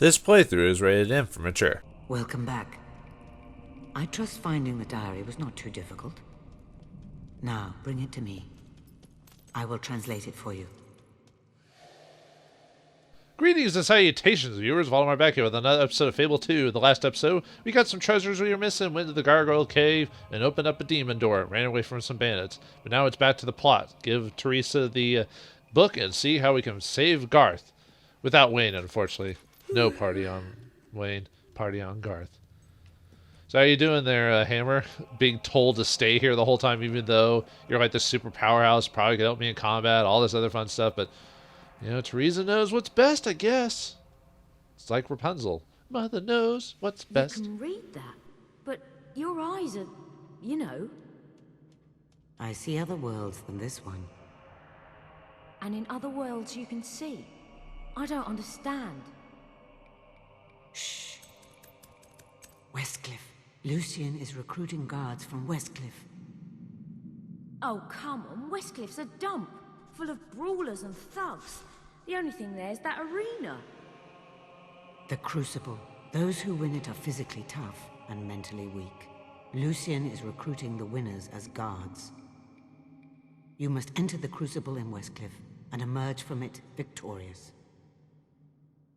This playthrough is rated M for mature. Welcome back. I trust finding the diary was not too difficult. Now, bring it to me. I will translate it for you. Greetings and salutations, viewers. Vauldemare back here with another episode of Fable 2. The last episode, we got some treasures we were missing, went to the Gargoyle Cave, and opened up a demon door, ran away from some bandits. But now it's back to the plot. Give Teresa the book and see how we can save Garth. Without Wayne, unfortunately. No party on Wayne, party on Garth. So how you doing there, Hammer? Being told to stay here the whole time, even though you're like the super powerhouse, probably could help me in combat, all this other fun stuff, but... you know, Teresa knows what's best, I guess. It's like Rapunzel. Mother knows what's best. You can read that, but your eyes are, you know. I see other worlds than this one. And in other worlds you can see. I don't understand. Shh. Westcliff. Lucian is recruiting guards from Westcliff. Oh, come on. Westcliff's a dump, full of brawlers and thugs. The only thing there's that arena. The Crucible. Those who win it are physically tough and mentally weak. Lucian is recruiting the winners as guards. You must enter the Crucible in Westcliff and emerge from it victorious.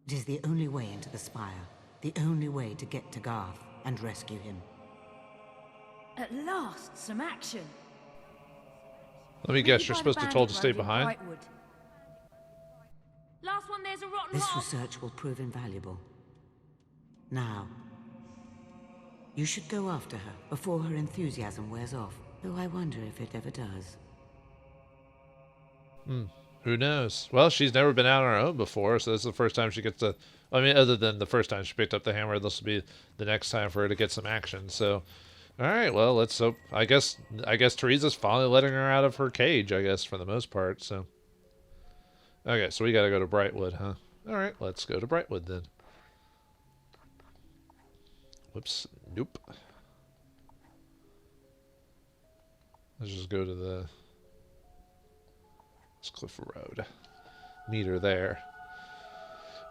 It is the only way into the spire, the only way to get to Garth and rescue him. At last, some action. Let me guess, you're supposed to be told to stay behind? Last one, there's a rotten This hole. research will prove invaluable. Now, you should go after her before her enthusiasm wears off, though I wonder if it ever does. Who knows? Well, she's never been out on her own before, so this is the first time she gets to... I mean, other than the first time she picked up the hammer, this will be the next time for her to get some action, so... Alright, well, let's hope... I guess Teresa's finally letting her out of her cage, I guess, for the most part, so... Okay, so we gotta go to Brightwood, huh? Alright, let's go to Brightwood, then. Whoops. Nope. Let's just go to the... Cliff Road. Meet her there.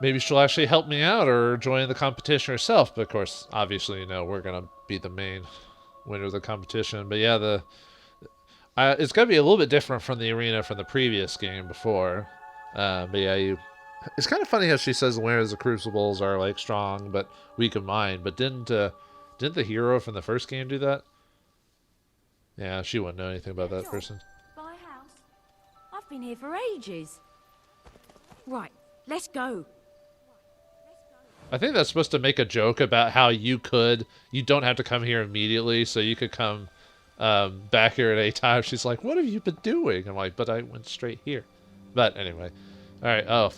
Maybe she'll actually help me out or join the competition herself. But of course, obviously, you know, we're gonna be the main winner of the competition. But yeah, it's gonna be a little bit different from the arena from the previous game before. But yeah, it's kind of funny how she says the winners of the Crucibles are like strong but weak of mind. But didn't the hero from the first game do that? Yeah, she wouldn't know anything about that person. I've been here for ages. Right, let's go. I think that's supposed to make a joke about how you don't have to come here immediately, so you could come back here at any time. She's like, what have you been doing? I'm like, but I went straight here. But anyway. Alright, oh.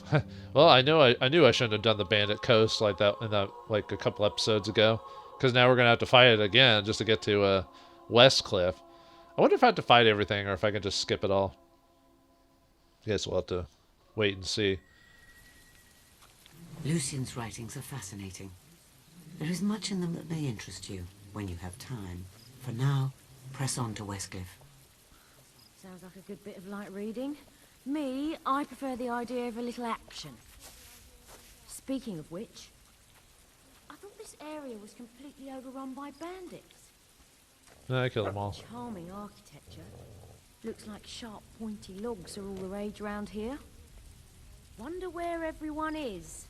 Well, I knew I shouldn't have done the Bandit Coast like that like a couple episodes ago. Because now we're going to have to fight it again just to get to Westcliff. I wonder if I have to fight everything or if I can just skip it all. Guess we'll have to wait and see. Lucian's writings are fascinating. There is much in them that may interest you when you have time. For now, press on to Westcliff. Sounds like a good bit of light reading. Me, I prefer the idea of a little action. Speaking of which, I thought this area was completely overrun by bandits. No, I killed them all. Charming architecture. Looks like sharp, pointy logs are all the rage around here. Wonder where everyone is.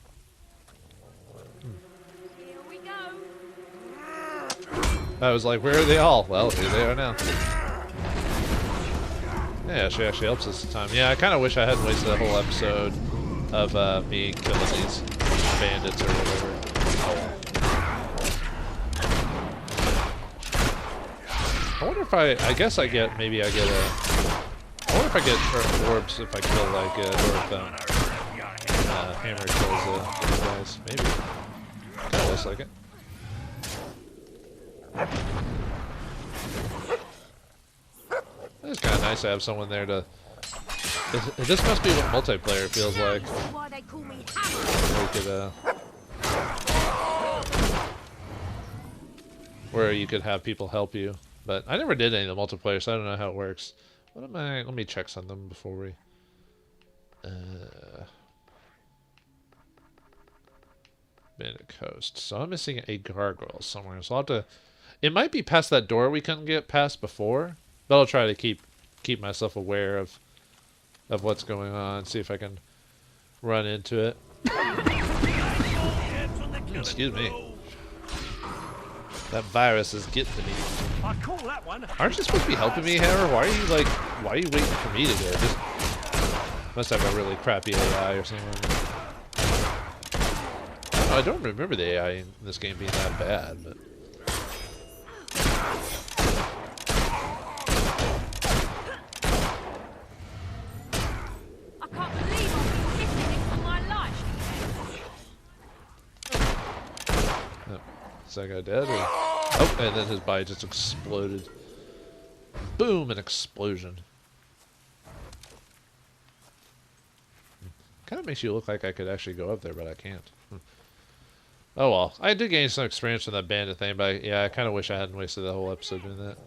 Here we go. I was like, where are they all? Well, here they are now. Yeah, she actually helps us this time. Yeah, I kind of wish I hadn't wasted a whole episode of me killing these bandits or whatever. I wonder if I guess I get, maybe I get I wonder if I get orbs if I kill like, or if Hammer kills these guys. Maybe. Kinda looks like it. It's kinda nice to have someone there to... This must be what multiplayer feels like. Where you could have people help you. But I never did any of the multiplayer, so I don't know how it works. What am I... Let me check something before we... Bandit Coast. So I'm missing a gargoyle somewhere. So I'll have to... It might be past that door we couldn't get past before. But I'll try to keep myself aware of what's going on. See if I can run into it. Excuse me. That virus is getting to me. I call that one. Aren't you supposed to be helping me, Hammer? Why are you waiting for me to do it? Just must have a really crappy AI or something. I don't remember the AI in this game being that bad, but I can't believe I've been listening for my life. oh, is that guy dead? Or? Oh, and then his body just exploded. Boom! An explosion. Kind of makes you look like I could actually go up there, but I can't. Oh well, I did gain some experience from that bandit thing, but yeah, I kind of wish I hadn't wasted the whole episode doing that.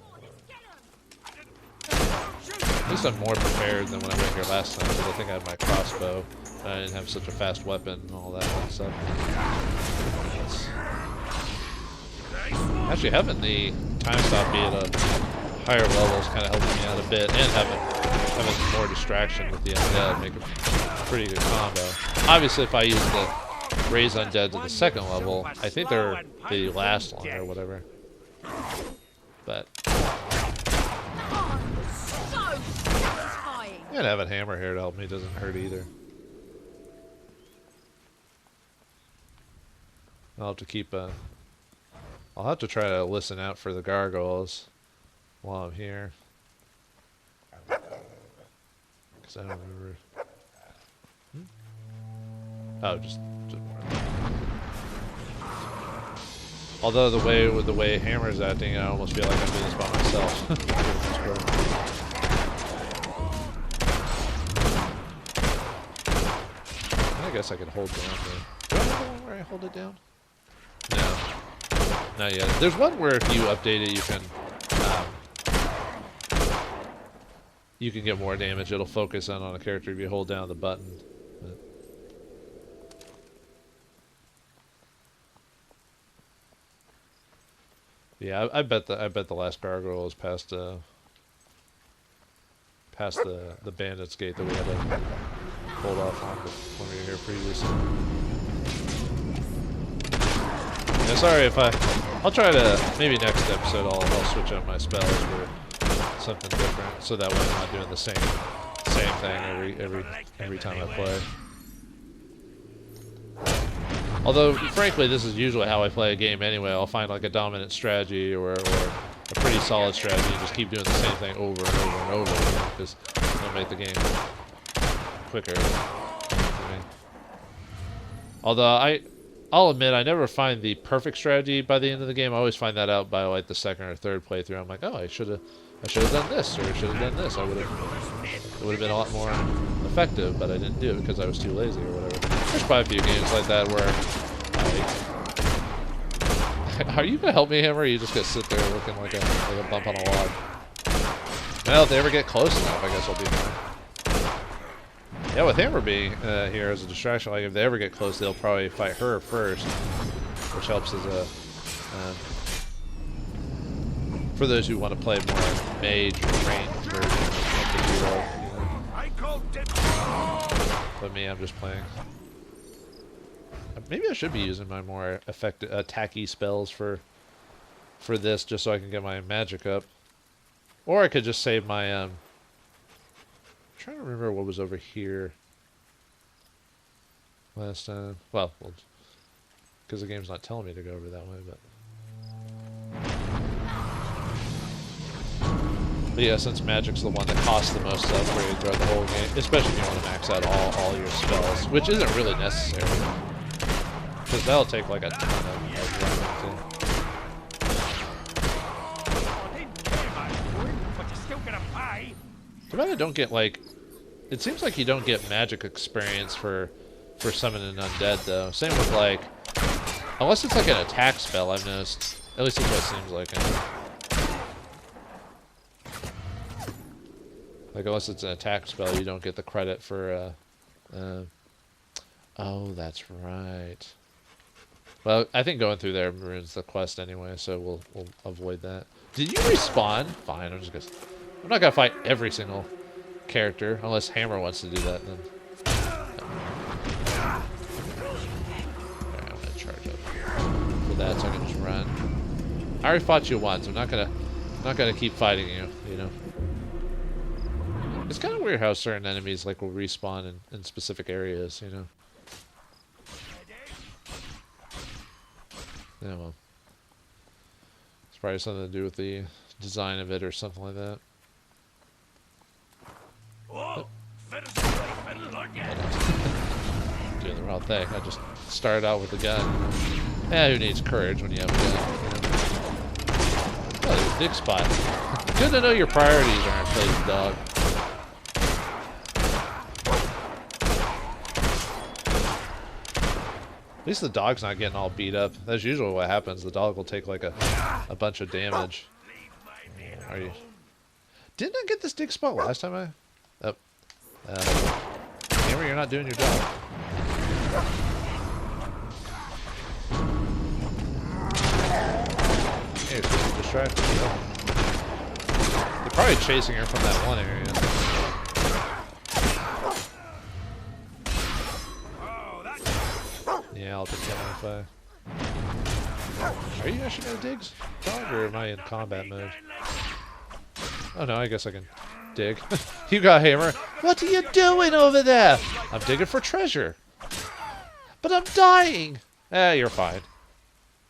At least I'm more prepared than when I went here last time, because I think I had my crossbow, and I didn't have such a fast weapon and all that kind of stuff. Actually, having the time stop be at a higher level is kind of helping me out a bit, and having more distraction with the undead make a pretty good combo. Obviously, if I use the raise undead to the second level, I think they last longer or whatever. But and having hammer here to help me doesn't hurt either. I'll have to keep I'll have to try to listen out for the gargoyles while I'm here. Because I don't remember. Oh, just more. Although the way Hammer's acting, I almost feel like I'm doing this by myself. I guess I could hold down the... Do I have one where I hold it down? No. Not yet. There's one where if you update it, you can get more damage. It'll focus on a character if you hold down the button. But yeah, I bet the last gargoyle is past the bandits gate that we had to hold off on when we were here previously. Yeah, sorry if I'll try to, maybe next episode I'll switch up my spells for something different, so that way I'm not doing the same thing every time I play. Although, frankly, this is usually how I play a game anyway. I'll find like a dominant strategy or a pretty solid strategy and just keep doing the same thing over and over and over again, because it'll make the game quicker for me. Although I'll admit I never find the perfect strategy by the end of the game. I always find that out by like the second or third playthrough. I'm like, oh, I should have done this, or I should have done this. It would have been a lot more effective, but I didn't do it because I was too lazy or whatever. There's probably a few games like that where are you gonna help me, Hammer? Or you just gonna sit there looking like a bump on a log? Well, if they ever get close enough, I guess I'll be fine. Yeah, with Hammer being here as a distraction, like if they ever get close, they'll probably fight her first, which helps as a for those who want to play more mage or ranged version of the hero. But me, I'm just playing. Maybe I should be using my more effective, attacky spells for this, just so I can get my magic up. Or I could just save my I'm trying to remember what was over here last time. Well, because the game's not telling me to go over that way, but yeah, since magic's the one that costs the most to upgrade throughout the whole game, especially if you want to max out all your spells, which isn't really necessary, because that'll take like a ton of running too. Too bad I don't get like, it seems like you don't get magic experience for summoning undead though. Same with like, unless it's like an attack spell, I've noticed. At least that's what it seems like. Like, unless it's an attack spell, you don't get the credit for, oh, that's right. Well, I think going through there ruins the quest anyway, so we'll avoid that. Did you respawn? Fine, I'm not gonna fight every single character unless Hammer wants to do that. Then. Alright, I'm gonna charge up for that, so I can just run. I already fought you once. I'm not gonna keep fighting you. You know. It's kind of weird how certain enemies like will respawn in specific areas. You know. Yeah, well. It's probably something to do with the design of it or something like that. Oh. Doing the wrong thing. I just started out with a gun. Who needs courage when you have a gun? You know? Oh, there's a dig spot. Good to know your priorities aren't playing dog. At least the dog's not getting all beat up. That's usually what happens. The dog will take like a bunch of damage. Are you? Didn't I get this dig spot last time I? Oh. Hammer, you're not doing your job. Hey, it's distracted. They're probably chasing her from that one area. Yeah, I'll just kill him if I... Are you actually gonna dig, dog, or am I in combat mode? Oh no, I guess I can dig. You got Hammer. What are you doing over there? I'm digging for treasure. But I'm dying. You're fine.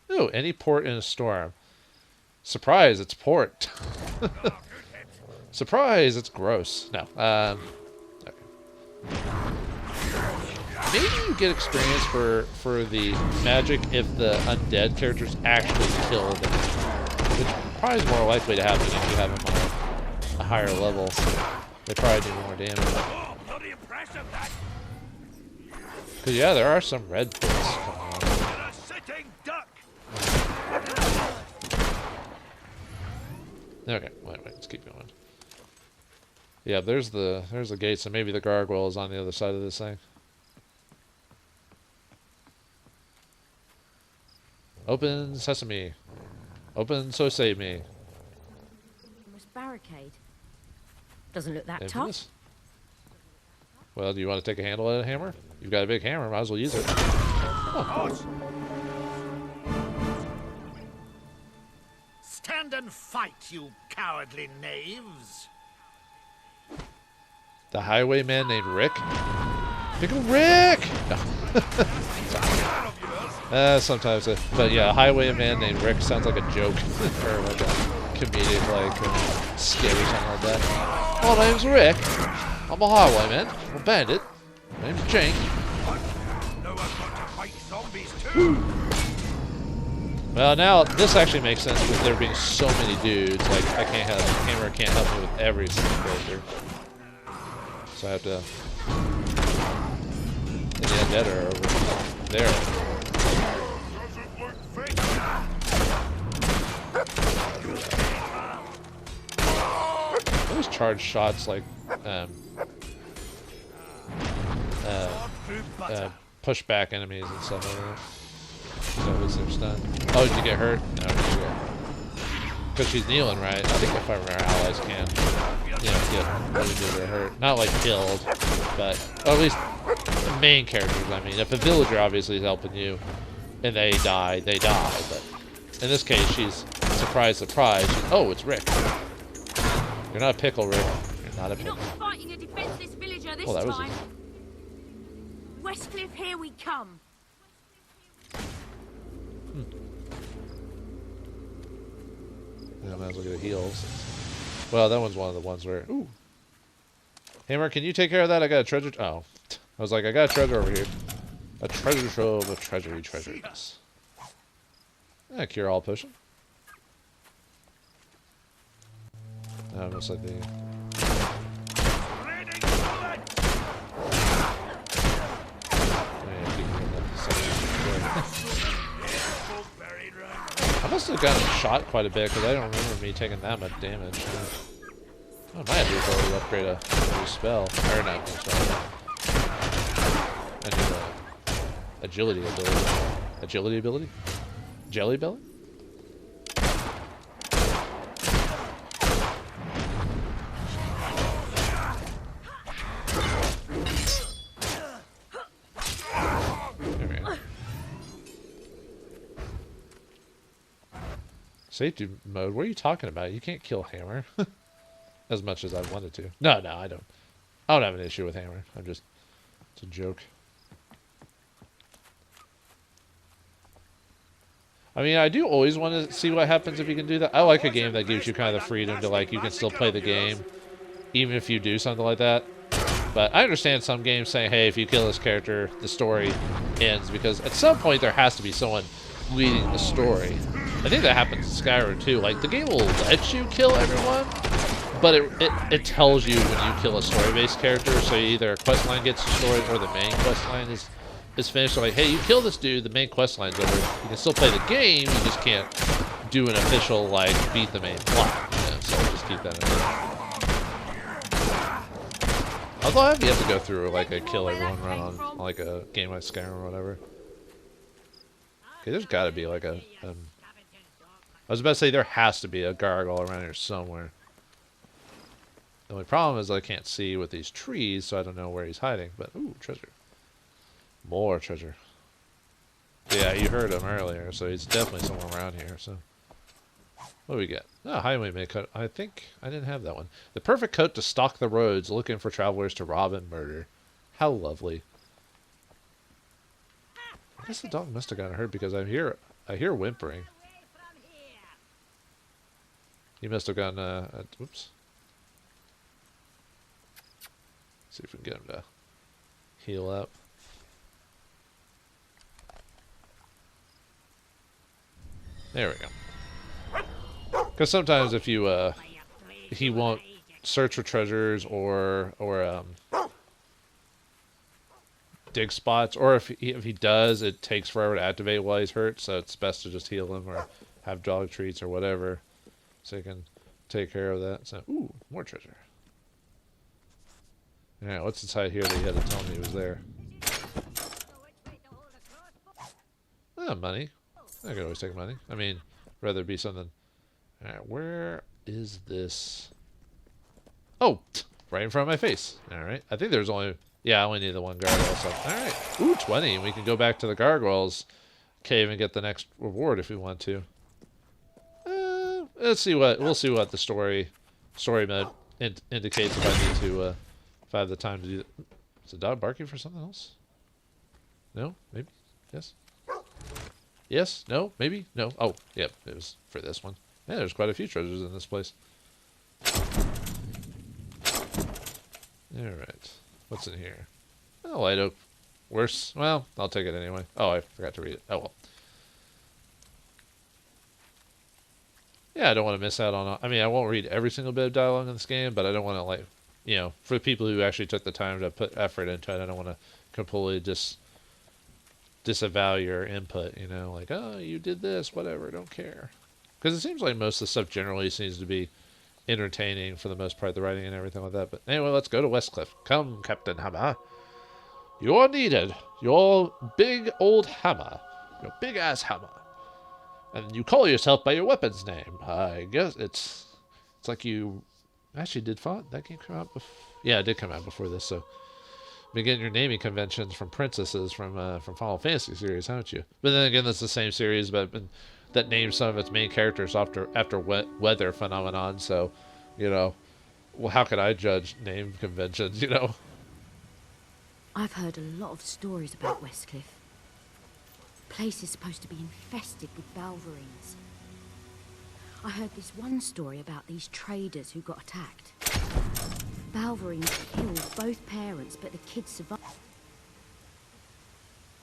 Ooh, any port in a storm. Surprise, it's port. Surprise, it's gross. No, okay. Maybe you get experience for the magic if the undead characters actually kill them. Which probably is more likely to happen if you have them on a higher level. They probably do more damage. Because yeah, there are some red ports coming on. Okay, wait, let's keep going. Yeah, there's the gate, so maybe the gargoyle is on the other side of this thing. Open sesame. Open, so save me. Almost barricade. Doesn't look that Infamous. tough. Well, do you want to take a handle at a hammer? You've got a big hammer, might as well use it. Oh. Stand and fight, you cowardly knaves! The highwayman named Rick? Pick up Rick! No. Sometimes, but yeah, a highwayman named Rick sounds like a joke or like a comedic, like skit or something like that. My name's Rick. I'm a highwayman. I'm a bandit. My name's Jake. Well, now this actually makes sense with there being so many dudes. Like I can't have the camera can't help me with every single character, so I have to. And the undead are over there. Those charged shots like push back enemies and stuff like that. So at least they're stunned. Oh, did you get hurt? No, because she's kneeling, right? I think if I remember, our allies can, you know, get hurt. Not like killed, but or at least the main characters. I mean, if a villager obviously is helping you, and they die, they die. But in this case, she's surprise. Oh, it's Rick. You're not a pickle, Rick. You're not a pickle. You're not fighting a defenseless villager this That was time. Westcliff, here we come. Yeah, I might as well get heals. Well, that one's one of the ones where... Ooh. Hammer, can you take care of that? I got a treasure... Oh. I was like, I got a treasure over here. A treasure trove of treasures. Yeah, cure all potion. Oh, looks like the... I must have gotten shot quite a bit because I don't remember me taking that much damage. I might have the ability to upgrade a new spell. Or not new spell. A new agility ability. Agility ability? Jelly belly? Safety mode? What are you talking about? You can't kill Hammer. As much as I wanted to. No, I don't. I don't have an issue with Hammer. It's a joke. I mean, I do always want to see what happens if you can do that. I like a game that gives you kind of the freedom to, like, you can still play the game, even if you do something like that. But I understand some games saying, hey, if you kill this character, the story ends, because at some point there has to be someone leading the story. I think that happens in Skyrim too. Like, the game will let you kill everyone, but it tells you when you kill a story-based character, so either a questline gets destroyed or the main questline is finished. So like, hey, you kill this dude, the main questline's over. You can still play the game, you just can't do an official, like, beat the main plot. You know, so just keep that in mind. Although I have yet to go through, like, a kill everyone run on, like, a game like Skyrim or whatever. Okay, there's gotta be, like, I was about to say there has to be a gargoyle around here somewhere. The only problem is I can't see with these trees, so I don't know where he's hiding. But, ooh, treasure. More treasure. Yeah, you heard him earlier, so he's definitely somewhere around here. So, what do we get? Oh, highwaymen coat. I think I didn't have that one. The perfect coat to stalk the roads, looking for travelers to rob and murder. How lovely. I guess the dog must have gotten hurt because I hear whimpering. He must have gone, whoops. See if we can get him to heal up. There we go. Because sometimes if you, he won't search for treasures or dig spots, or if he does, it takes forever to activate while he's hurt, so it's best to just heal him or have dog treats or whatever. So you can take care of that. So, ooh, more treasure. Yeah, what's inside here that you had to tell me was there? Oh, money. I could always take money. I mean, rather be something. Alright, where is this? Oh, right in front of my face. Alright, I think there's only... Yeah, I only need the one gargoyle. So, alright. Ooh, 20. We can go back to the gargoyles cave and get the next reward if we want to. Let's see what we'll see what the story mode indicates if I need to if I have the time to do that. Is the dog barking for something else? No? Maybe? Yes? Yes? No? Maybe? No? Oh, yep, it was for this one. Yeah, there's quite a few treasures in this place. Alright. What's in here? Oh, light oak. Worse. Well, I'll take it anyway. Oh, I forgot to read it. Oh well. Yeah, I don't want to miss out on... I mean, I won't read every single bit of dialogue in this game, but I don't want to, like... You know, for the people who actually took the time to put effort into it, I don't want to completely disavow your input, you know? Like, oh, you did this, whatever, don't care. Because it seems like most of the stuff generally seems to be entertaining for the most part, the writing and everything like that. But anyway, let's go to Westcliff. Come, Captain Hammer. You're needed. Your big old hammer. Your big-ass hammer. And you call yourself by your weapon's name. I guess it's like you actually did that game come out before? Yeah, it did come out before this, so been getting your naming conventions from princesses from Final Fantasy series, haven't you? But then again, that's the same series, but that names some of its main characters after weather phenomenon. So, you know, well, how could I judge name conventions? You know. I've heard a lot of stories about Westcliff. The place is supposed to be infested with Balverines. I heard this one story about these traders who got attacked. Balverines killed both parents, but the kids survived.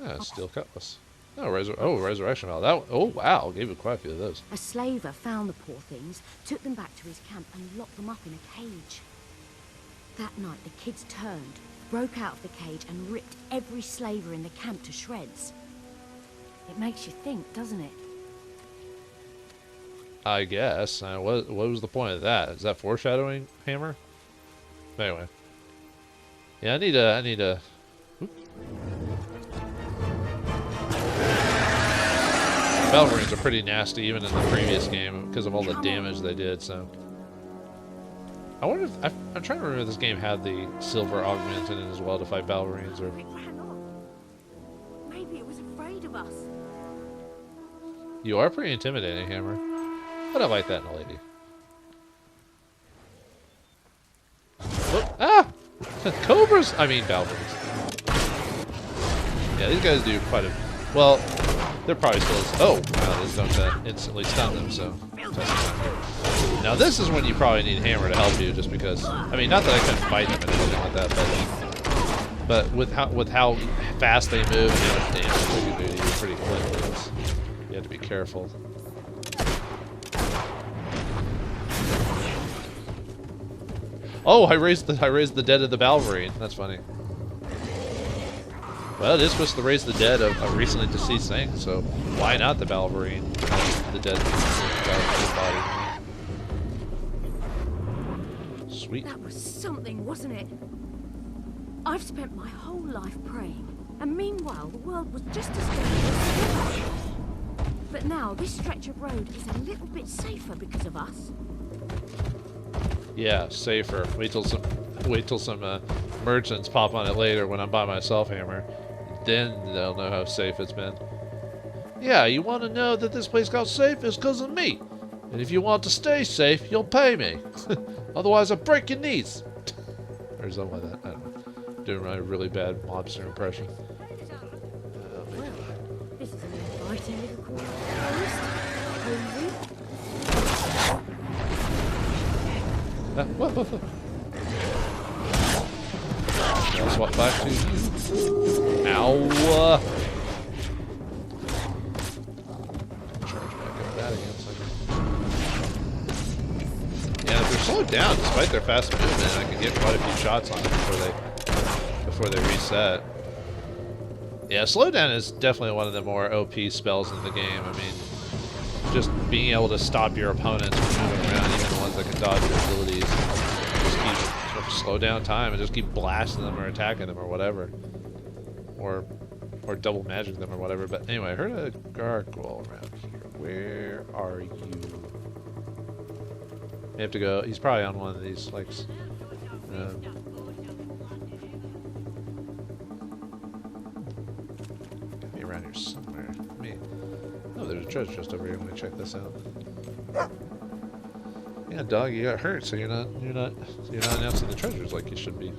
Ah, steel cutlass. Oh, resurrection valve. That. Oh, wow. Gave it quite a few of those. A slaver found the poor things, took them back to his camp, and locked them up in a cage. That night, the kids turned, broke out of the cage, and ripped every slaver in the camp to shreds. It makes you think, doesn't it? I guess. What was the point of that? Is that foreshadowing, Hammer? Anyway. Yeah, I need a... Balverines are pretty nasty even in the previous game because of all the damage they did, so. I wonder if... I'm trying to remember if this game had the silver augment in it as well to fight Balverines, or... Maybe it was afraid of us. You are pretty intimidating, Hammer. But I like that in a lady. Oh, ah! Cobras! I mean, Balverines. Yeah, these guys do quite a... Well, they're probably still... Oh, wow, those don't instantly stun them, so... Now this is when you probably need Hammer to help you, just because... I mean, not that I couldn't fight them and anything like that, but with how fast they move and how much damage they can do to you pretty quickly, you have to be careful. Oh, I raised the dead of the Balverine. That's funny. Well, it is supposed to raise the dead of a recently deceased thing, so why not the Balverine? The dead body. Sweet. That was something, wasn't it? I've spent my whole life praying, and meanwhile the world was just as dangerous. But now this stretch of road is a little bit safer because of us. Yeah, safer. Wait till some merchants pop on it later when I'm by myself, Hammer. Then they'll know how safe it's been. Yeah, you want to know that this place got safe? It's because of me. And if you want to stay safe, you'll pay me. Otherwise, I'll break your knees. Or something like that. I don't know. Doing my really bad mobster impression. Well, this is an inviting little corner of the forest. Whoa. I'll swap back to you. Ow. Charge back up that again. Yeah, if they're slowed down, despite their fast movement, I can get quite a few shots on them before they reset. Yeah, slowdown is definitely one of the more OP spells in the game. I mean, just being able to stop your opponents from moving around, even the ones that can dodge your abilities. Just keep slow down time and just keep blasting them or attacking them or whatever. Or double magic them or whatever. But anyway, I heard a gargoyle around here. Where are you? You have to go. He's probably on one of these, like. Gotta be around here somewhere. Oh, there's a treasure chest over here. I'm gonna check this out. Yeah, dog, you got hurt, so you're not announcing the treasures like you should be.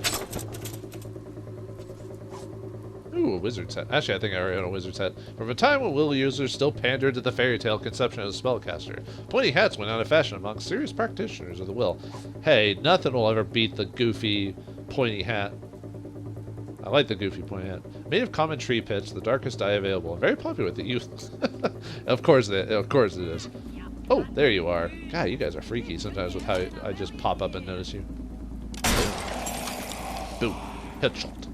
Ooh, a wizard's hat. Actually, I think I already own a wizard's hat. From a time when will users still pandered to the fairy tale conception of a spellcaster, pointy hats went out of fashion among serious practitioners of the will. Hey, nothing will ever beat the goofy pointy hat. I like the goofy pointy hat. Made of common tree pits, the darkest dye available. Very popular with the youth. Of course it is. Oh, there you are. God, you guys are freaky sometimes with how I just pop up and notice you. Boom. Headshot.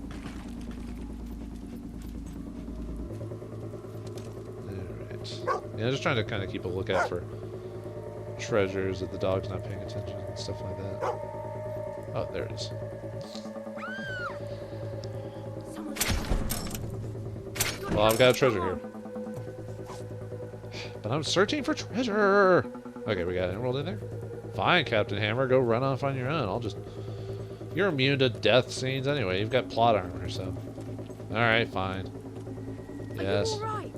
Yeah, just trying to kind of keep a lookout for treasures that the dog's not paying attention and stuff like that. Oh, there it is. Well, I've got a treasure here. But I'm searching for treasure! Okay, we got it enrolled in there. Fine, Captain Hammer, go run off on your own. You're immune to death scenes anyway. You've got plot armor, so... Alright, fine. Yes. Are you alright?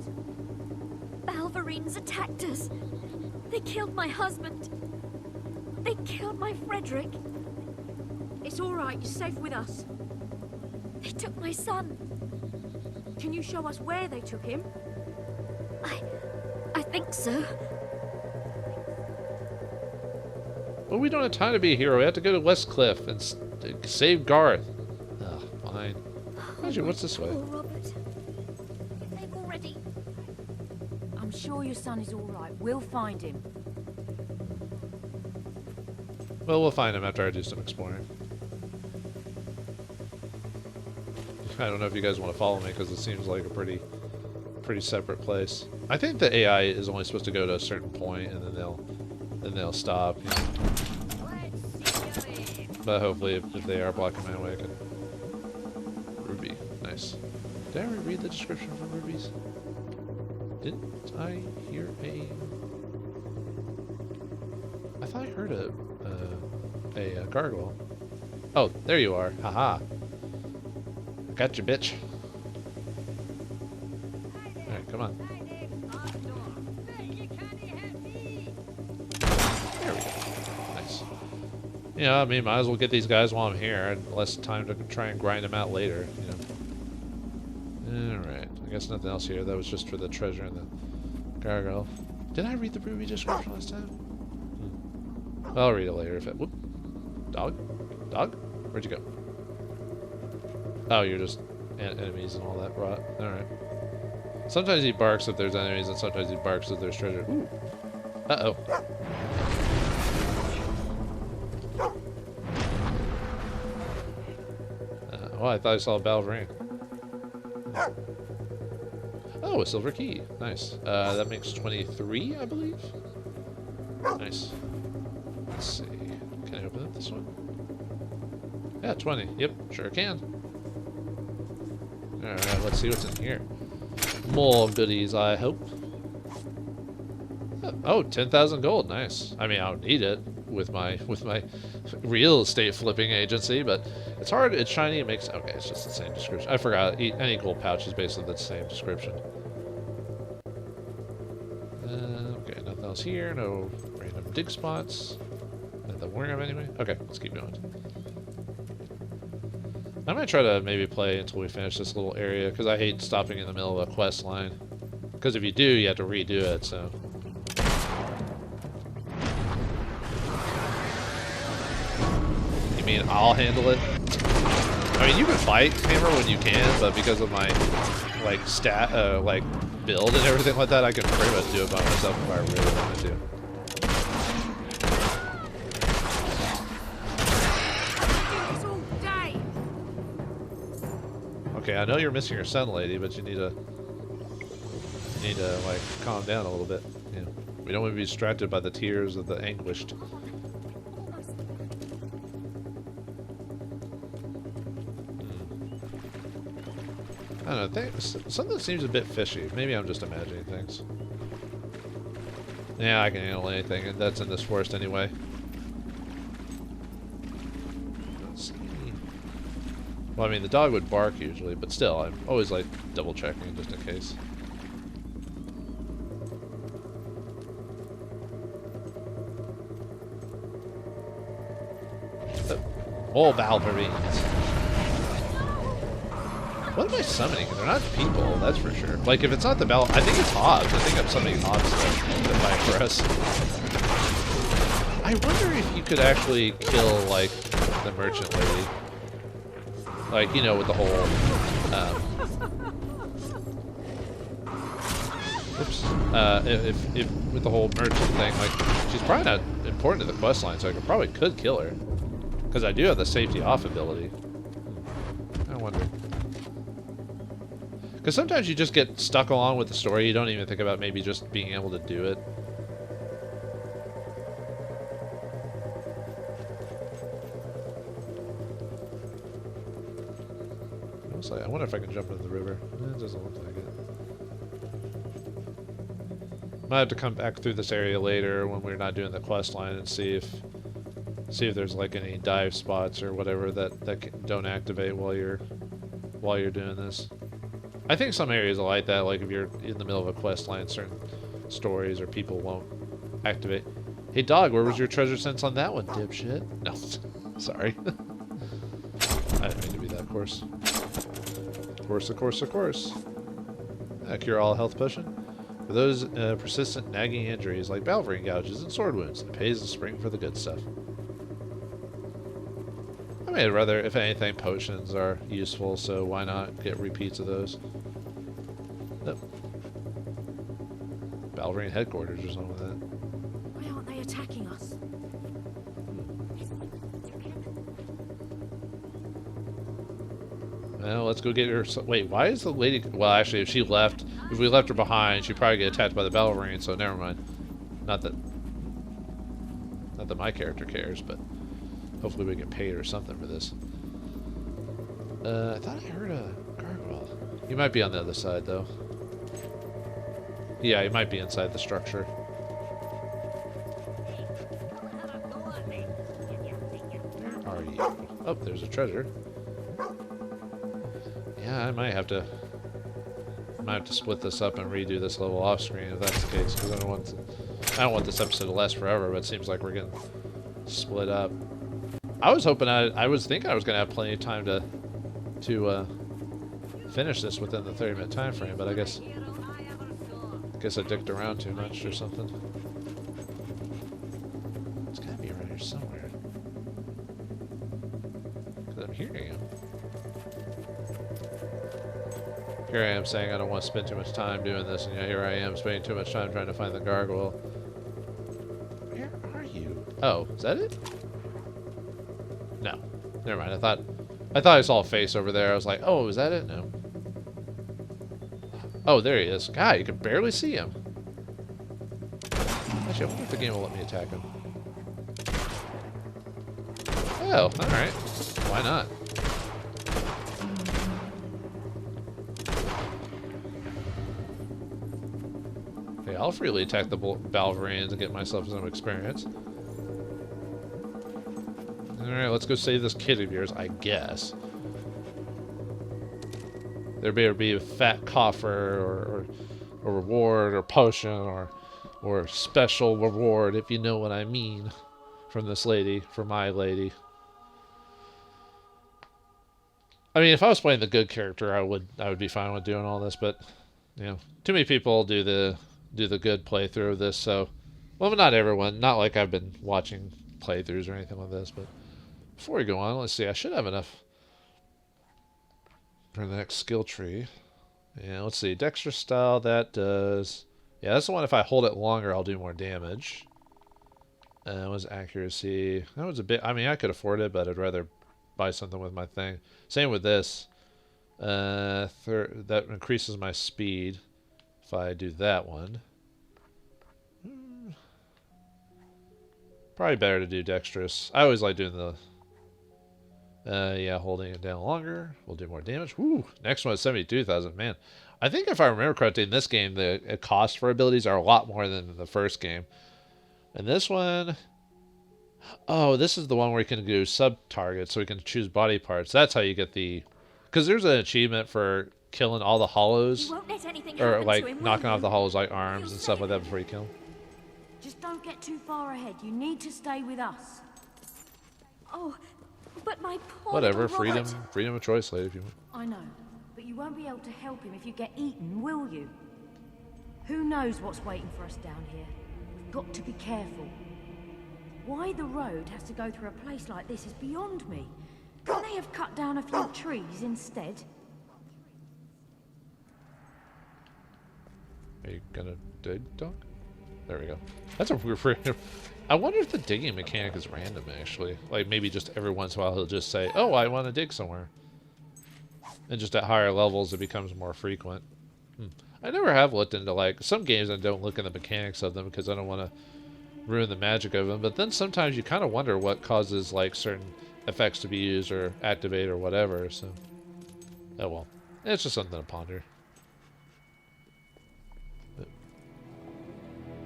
Balverines attacked us. They killed my husband. They killed my Frederick. It's alright, you're safe with us. They took my son. Can you show us where they took him? I think so. Well, we don't have time to be a hero. We have to go to Westcliff and save Garth. Ugh, fine. Actually, what's this way? Oh, Robert. They've already... I'm sure your son is alright. We'll find him. Well, we'll find him after I do some exploring. I don't know if you guys want to follow me because it seems like a pretty separate place. I think the AI is only supposed to go to a certain point and then they'll stop. You know? But hopefully, if they are blocking my way, I can. Ruby, nice. Did I ever read the description for rubies? Didn't I hear a... I thought I heard a gargoyle. Oh, there you are. Haha. I got you, bitch. Alright, come on. There we go. Nice. Yeah, I mean, might as well get these guys while I'm here. And less time to try and grind them out later, you know. Alright. I guess nothing else here. That was just for the treasure and the gargoyle. Did I read the ruby description last time? I'll read it later if it... Whoop. Dog? Dog? Where'd you go? Oh, you're just enemies and all that rot. Alright. Sometimes he barks if there's enemies, and sometimes he barks if there's treasure. Ooh. Uh-oh. Oh, I thought I saw a Balverine. Oh, a silver key. Nice. That makes 23, I believe? Nice. Let's see. Can I open up this one? Yeah, 20. Yep, sure can. Alright, let's see what's in here. More goodies, I hope. Oh, 10,000 gold. Nice. I mean, I don't need it with my real estate flipping agency, but it's hard. It's shiny. It makes... Okay, it's just the same description. I forgot. Any gold pouch is basically the same description. Okay, nothing else here. No random dig spots. The worm anyway. Okay, let's keep going. I might try to maybe play until we finish this little area, because I hate stopping in the middle of a quest line. Because if you do, you have to redo it, so... You mean I'll handle it? I mean, you can fight Hammer when you can, but because of my, like, build and everything like that, I can pretty much do it by myself if I really wanted to. Okay, I know you're missing your son, lady, but you need to like calm down a little bit. You know, we don't want to be distracted by the tears of the anguished. I don't know. Something seems a bit fishy. Maybe I'm just imagining things. Yeah, I can handle anything, and that's in this forest anyway. Well, I mean, the dog would bark usually, but still, I'm always, like, double-checking just in case. All Balverines. What am I summoning? They're not people, that's for sure. Like, if it's not the I think it's Hobbs. I think I'm summoning Hobbs to fight for us. I wonder if you could actually kill, like, the merchant lady. Like, you know, with the whole, if with the whole merchant thing, like, she's probably not important to the questline, so I could kill her. Because I do have the safety off ability. I wonder. Because sometimes you just get stuck along with the story, you don't even think about maybe just being able to do it. Like, I wonder if I can jump into the river. It doesn't look like it. Might have to come back through this area later when we're not doing the quest line and see if there's like any dive spots or whatever that don't activate while you're doing this. I think some areas are like that. Like if you're in the middle of a quest line, certain stories or people won't activate. Hey dog, where was your treasure sense on that one, dipshit? No, sorry. I didn't mean to be that coarse. Of course. Cure all health potion. For those persistent nagging injuries like Balverine gouges and sword wounds, it pays the spring for the good stuff. I mean, I'd rather, if anything, potions are useful, so why not get repeats of those? Nope. Balverine headquarters or something like that. Why aren't they attacking us? Well, let's go get her. Wait, why is the lady... Well, actually, if we left her behind, she'd probably get attacked by the Balverine, so never mind. Not that my character cares, but hopefully we get paid or something for this. I thought I heard a gargoyle. You might be on the other side, though. Yeah, he might be inside the structure. Where are you? Oh, there's a treasure. Yeah, I might have to split this up and redo this level off screen if that's the case, because I don't want this episode to last forever, but it seems like we're getting split up. I was hoping I was thinking I was gonna have plenty of time to finish this within the 30-minute time frame, but I guess I dicked around too much or something. It's gotta be around here somewhere. Because I'm hearing him. Here I am saying I don't want to spend too much time doing this, and yeah, here I am spending too much time trying to find the gargoyle. Where are you? Oh, is that it? No. Never mind. I thought I saw a face over there. I was like, oh, is that it? No. Oh, there he is. God, you can barely see him. Actually, I wonder if the game will let me attack him. Oh, alright. Why not? Okay, I'll freely attack the Balverines and get myself some experience. Alright, let's go save this kid of yours, I guess. There better be a fat coffer or reward or potion or special reward, if you know what I mean, from this lady, from my lady. I mean, if I was playing the good character, I would be fine with doing all this, but you know, too many people do the good playthrough of this, so well, not everyone, not like I've been watching playthroughs or anything like this, but before we go on, let's see, I should have enough for the next skill tree. Yeah, let's see, dexterous style, that does, yeah, that's the one if I hold it longer, I'll do more damage. That was accuracy, that was a bit, I mean, I could afford it, but I'd rather buy something with my thing. Same with this. That increases my speed if I do that one. Probably better to do dexterous. I always like doing the yeah, holding it down longer. We'll do more damage. Woo! Next one is 72,000. Man, I think if I remember correctly, in this game, the cost for abilities are a lot more than in the first game. And this one, oh, this is the one where you can do sub-targets, so we can choose body parts. That's how you get the... Because there's an achievement for killing all the hollows, or like knocking off the hollows like arms and stuff like that before you kill them. Just don't get too far ahead. You need to stay with us. Oh, but my poor Whatever, little freedom of choice, lady, if you want. I know, but you won't be able to help him if you get eaten, will you? Who knows what's waiting for us down here? We've got to be careful. Why the road has to go through a place like this is beyond me. Couldn't they have cut down a few trees instead? Are you gonna dig, dog? There we go. That's a weird... I wonder if the digging mechanic is random, actually. Like, maybe just every once in a while he'll just say, oh, I want to dig somewhere. And just at higher levels it becomes more frequent. I never have looked into, like, some games I don't look into the mechanics of them because I don't want to ruin the magic of them. But then sometimes you kind of wonder what causes, like, certain effects to be used or activate or whatever, so... Oh, well. It's just something to ponder.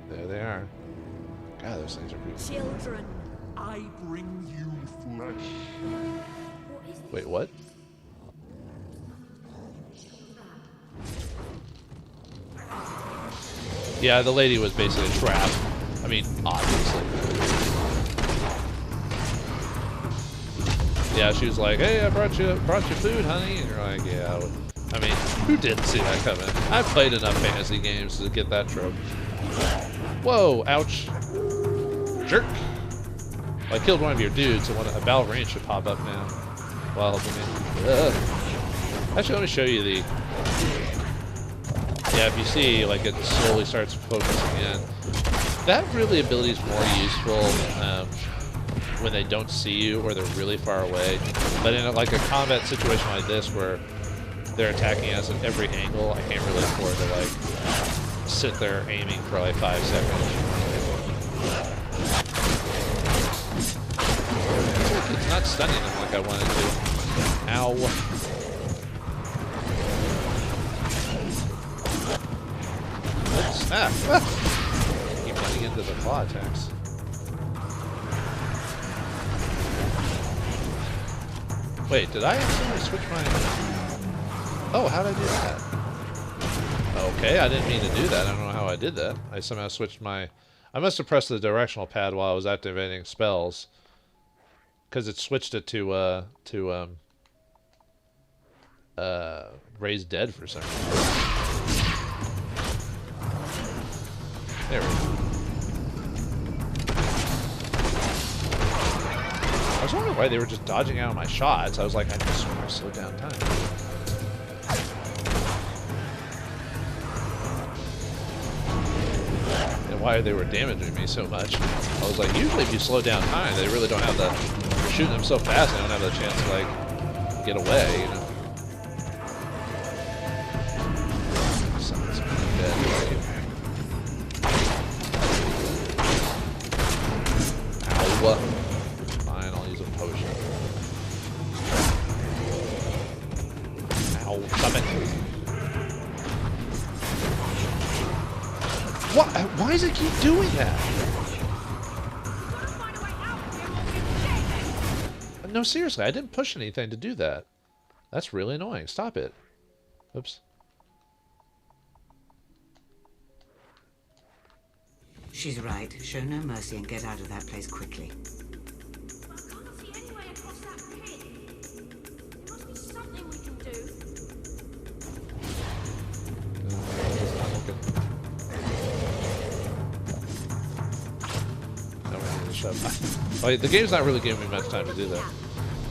There they are. God, those things are creepy. Children, I bring you flesh. Wait, what? Yeah, the lady was basically a trap. I mean, obviously. Yeah, she was like, hey, I brought you food, honey. And you're like, yeah. I mean, who didn't see that coming? I've played enough fantasy games to get that trope. Whoa, ouch. Jerk. Well, I killed one of your dudes, so a Balverine should pop up now. While helping me. Actually, let me show you the... Yeah, if you see, like, it slowly starts focusing in. That really ability is more useful when they don't see you or they're really far away. But in like a combat situation like this where they're attacking us at every angle, I can't really afford to, like, sit there aiming for like 5 seconds. It's not stunning them like I wanted to. Ow. Oops. Ah! Keep running into the claw attacks. Wait, did I accidentally switch my... Oh, how did I do that? Okay, I didn't mean to do that. I don't know how I did that. I somehow switched my... I must have pressed the directional pad while I was activating spells. Because it switched it to Raise Dead for some reason. There we go. I was wondering why they were just dodging out of my shots. I was like, I just want to slow down time. And why they were damaging me so much. I was like, usually if you slow down time, they really don't have the... Shooting them so fast, they don't have the chance to, like, get away, you know? Someone's dead, right? Ow. Fine, I'll use a potion. Ow, stop it. What? Why does it keep doing that? No, seriously, I didn't push anything to do that. That's really annoying. Stop it. Oops. She's right. Show no mercy and get out of that place quickly. I can't see any way across that pit. There must be something we can do. No, we need to shove. Oh, the game's not really giving me much time to do that.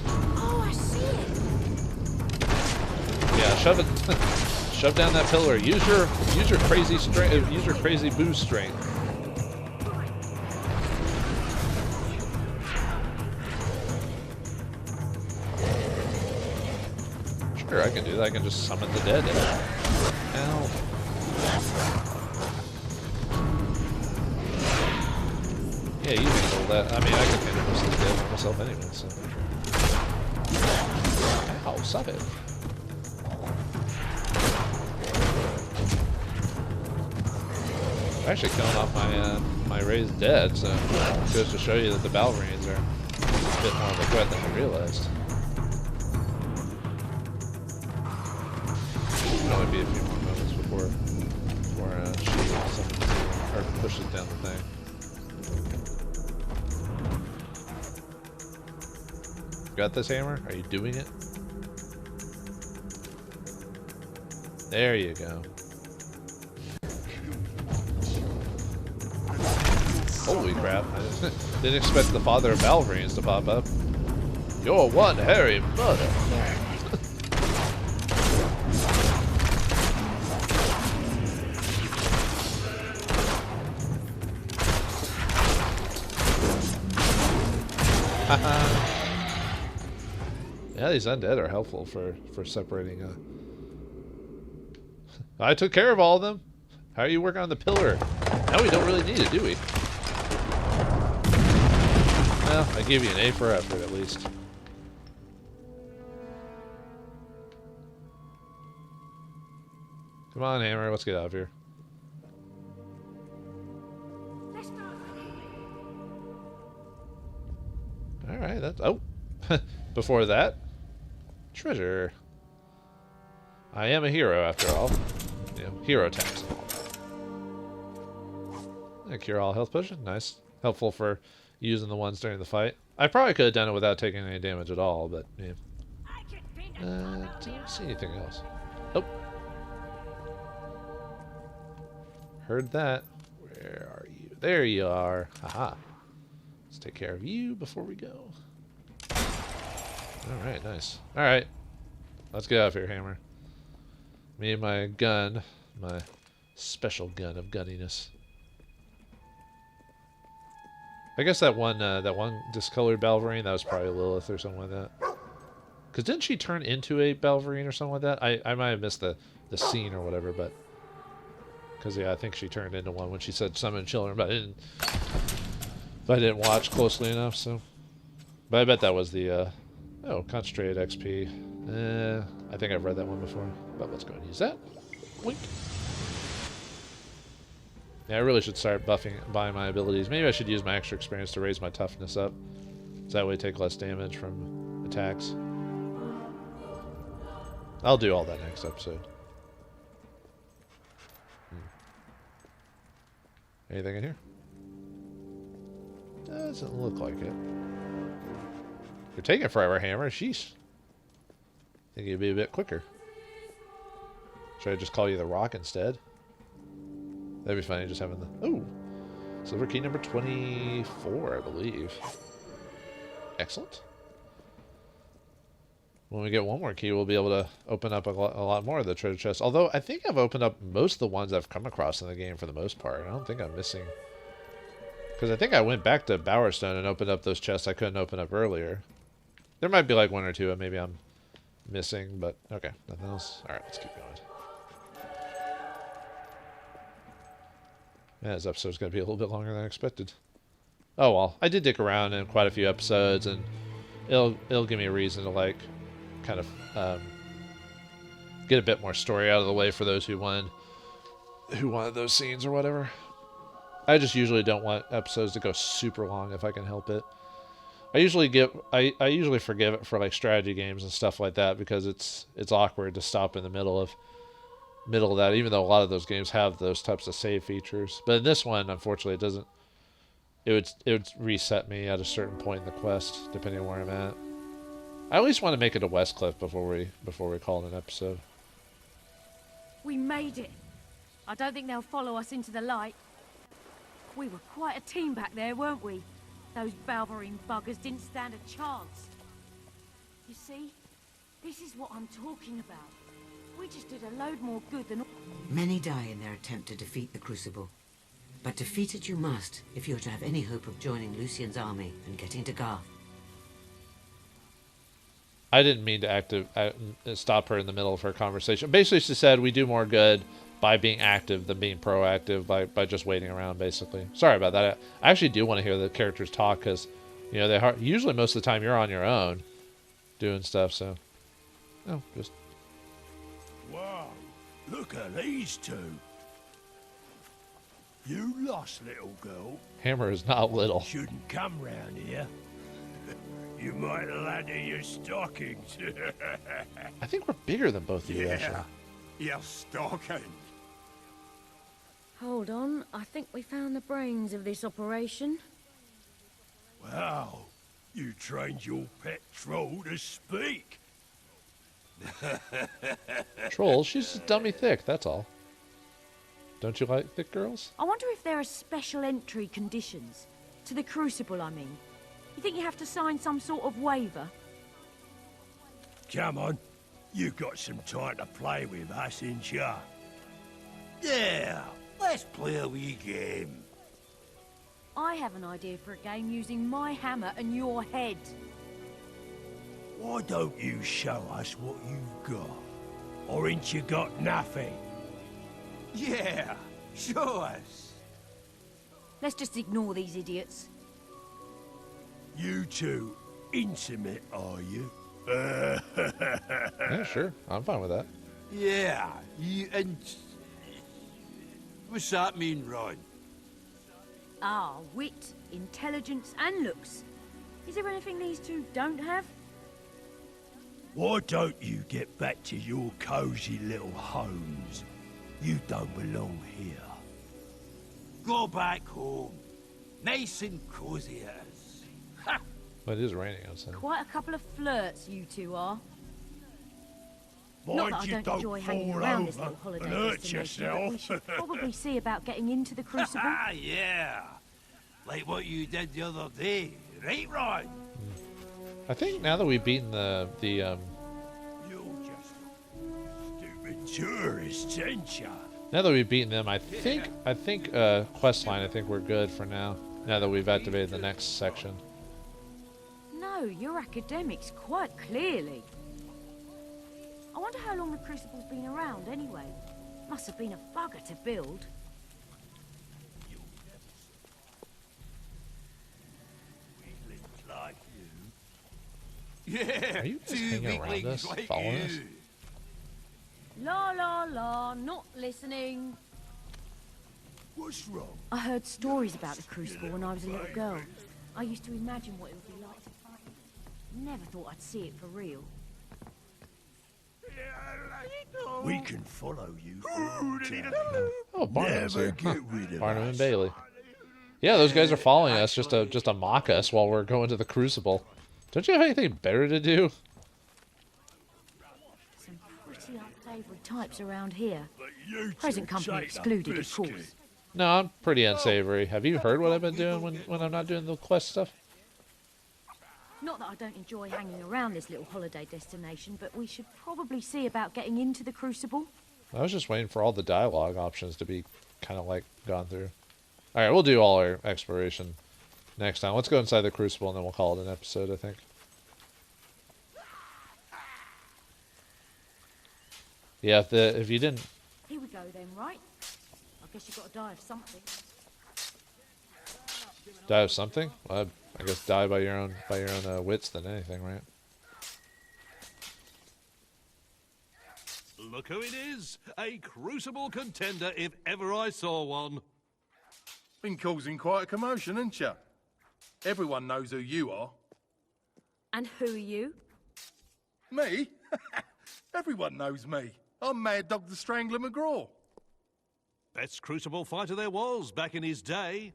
Oh, I see it. Yeah, shove it. Shove down that pillar. Use your crazy strength. Use your crazy boost strength. Sure, I can do that. I can just summon the dead. Ow. Yeah, you handle that. I mean, I can handle most of the dead myself anyway, so. Ow, stop it. I'm actually killing off my raised dead, so it goes to show you that the Balverines are a bit more of a threat than I realized. It'll only be a few more moments before she summons or pushes down the thing. Got this, hammer? Are you doing it? There you go. Holy crap. I didn't expect the father of Balverines to pop up. You're one hairy mother. Yeah, these undead are helpful for separating. I took care of all of them. How are you working on the pillar? Now we don't really need it, do we? Well, I gave you an A for effort, at least. Come on, Hammer, let's get out of here. Alright, that's... Oh! Before that, treasure. I am a hero, after all. You know, hero tax. A cure-all health potion, nice. Helpful for using the ones during the fight. I probably could have done it without taking any damage at all, but yeah. Didn't see anything else. Oh. Heard that. Where are you? There you are. Haha. Let's take care of you before we go. Alright, nice. Alright. Let's get out of here, Hammer. Me and my gun. My special gun of gunniness. I guess that one discolored Balverine, that was probably Lilith or something like that. Because didn't she turn into a Balverine or something like that? I might have missed the scene or whatever, but... Because, yeah, I think she turned into one when she said summon children, but I didn't watch closely enough, so... But I bet that was the, oh, concentrated XP. I think I've read that one before, but let's go ahead and use that. Wink. Yeah, I really should start buying my abilities. Maybe I should use my extra experience to raise my toughness up. So that way I take less damage from attacks. I'll do all that next episode. Anything in here? Doesn't look like it. You're taking forever, Hammer. Sheesh. Think you'd be a bit quicker. Should I just call you the Rock instead? That'd be funny, just having the... Oh! Silver key number 24, I believe. Excellent. When we get one more key, we'll be able to open up a lot more of the treasure chests. Although, I think I've opened up most of the ones I've come across in the game for the most part. I don't think I'm missing... Because I think I went back to Bowerstone and opened up those chests I couldn't open up earlier. There might be like one or two, and maybe I'm missing, but okay. Nothing else? Alright, let's keep going. Yeah, this episode's going to be a little bit longer than I expected. Oh well, I did dick around in quite a few episodes, and it'll give me a reason to like kind of get a bit more story out of the way for those who wanted those scenes or whatever. I just usually don't want episodes to go super long if I can help it. I usually forgive it for like strategy games and stuff like that because it's awkward to stop in the middle of that, even though a lot of those games have those types of save features. But in this one, unfortunately, it doesn't. It would reset me at a certain point in the quest, depending on where I'm at. I at least want to make it to Westcliff before we call it an episode. We made it. I don't think they'll follow us into the light. We were quite a team back there, weren't we? Those Balverine buggers didn't stand a chance. You see, this is what I'm talking about. We just did a load more good than... Many die in their attempt to defeat the Crucible. But defeat it you must if you're to have any hope of joining Lucien's army and getting to Garth. I didn't mean to stop her in the middle of her conversation. Basically, she said we do more good by being active than being proactive, by just waiting around, basically. Sorry about that. I actually do want to hear the characters talk, because, you know, usually most of the time you're on your own doing stuff, so... No, just... Wow, look at these two. You lost, little girl. Hammer is not little. Shouldn't come round here. You might land in your stockings. I think we're bigger than both of you, actually. Your stockings. Hold on, I think we found the brains of this operation. Wow, you trained your pet troll to speak. Troll, she's just dummy thick, that's all. Don't you like thick girls? I wonder if there are special entry conditions. To the Crucible, I mean. You think you have to sign some sort of waiver? Come on, you got some time to play with us, ain't ya? Yeah, let's play a wee game. I have an idea for a game using my hammer and your head. Why don't you show us what you've got? Or ain't you got nothing? Yeah, show us. Let's just ignore these idiots. You two intimate, are you? Yeah, sure. I'm fine with that. Yeah, and... What's that mean, Ron? Ah, wit, intelligence and looks. Is there anything these two don't have? Why don't you get back to your cozy little homes? You don't belong here. Go back home. Nice and cozy it is. Ha! Well, it is raining outside. Quite a couple of flirts, you two are. Not Mind that I you don't enjoy hanging fall around this over little holiday and hurt destination, but we yourself. should probably see about getting into the Crucible. Ah, yeah. Like what you did the other day. Right, Ron? I think now that we've beaten the You're just stupid tourists, ain't ya? now that we've beaten them, I think questline, I think we're good for now. Now that we've activated the next section. No, you're academics, quite clearly. I wonder how long the Crucible's been around, anyway. Must have been a bugger to build. Weaklings like you. Yeah, Are you just two hanging around weaklings us, like following you. us? La la la, not listening. What's wrong? I heard stories about the Crucible when I was a little girl. I used to imagine what it would be like to fight it. Never thought I'd see it for real. We can follow you through town. Oh, Barnum's Never here. get rid of Barnum us. and Bailey. Yeah, those guys are following us just to mock us while we're going to the Crucible. Don't you have anything better to do? Some pretty unsavory types around here. You Present two company take the excluded, of biscuit. course. No, I'm pretty unsavory. Have you heard what I've been doing when I'm not doing the quest stuff? Not that I don't enjoy hanging around this little holiday destination, but we should probably see about getting into the Crucible. I was just waiting for all the dialogue options to be kind of like gone through. All right, we'll do all our exploration next time. Let's go inside the Crucible and then we'll call it an episode, I think. Yeah, if you didn't... Here we go then, right? I guess you've got to die of something. Die of something? Well, I guess die by your own wits than anything, right? Look who it is! A Crucible contender if ever I saw one. Been causing quite a commotion, ain't ya? Everyone knows who you are. And who are you? Me? Everyone knows me. I'm Mad Dog the Strangler McGraw. Best Crucible fighter there was back in his day.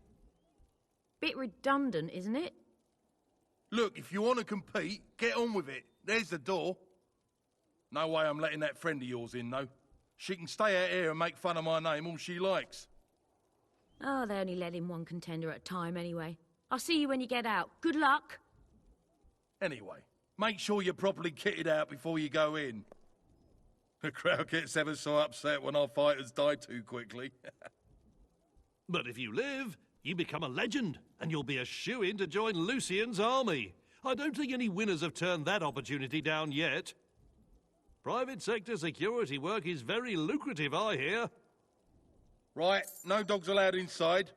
Bit redundant, isn't it? Look, if you want to compete, get on with it. There's the door. No way I'm letting that friend of yours in, though. She can stay out here and make fun of my name all she likes. Oh, they only let in one contender at a time anyway. I'll see you when you get out. Good luck. Anyway, make sure you're properly kitted out before you go in. The crowd gets ever so upset when our fighters die too quickly. But if you live, you become a legend, and you'll be a shoo-in to join Lucian's army. I don't think any winners have turned that opportunity down yet. Private sector security work is very lucrative, I hear. Right, no dogs allowed inside.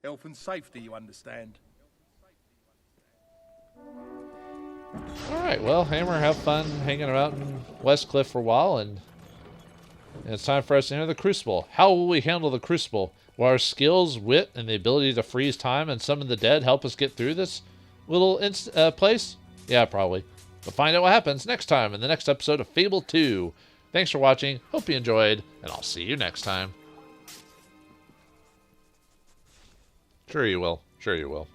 Health and safety, you understand. Alright, well, Hammer, have fun hanging about in Westcliff for a while, and it's time for us to enter the Crucible. How will we handle the Crucible? Will our skills, wit, and the ability to freeze time and summon the dead help us get through this little place? Yeah, probably. But find out what happens next time in the next episode of Fable 2. Thanks for watching, hope you enjoyed, and I'll see you next time. Sure you will. Sure you will.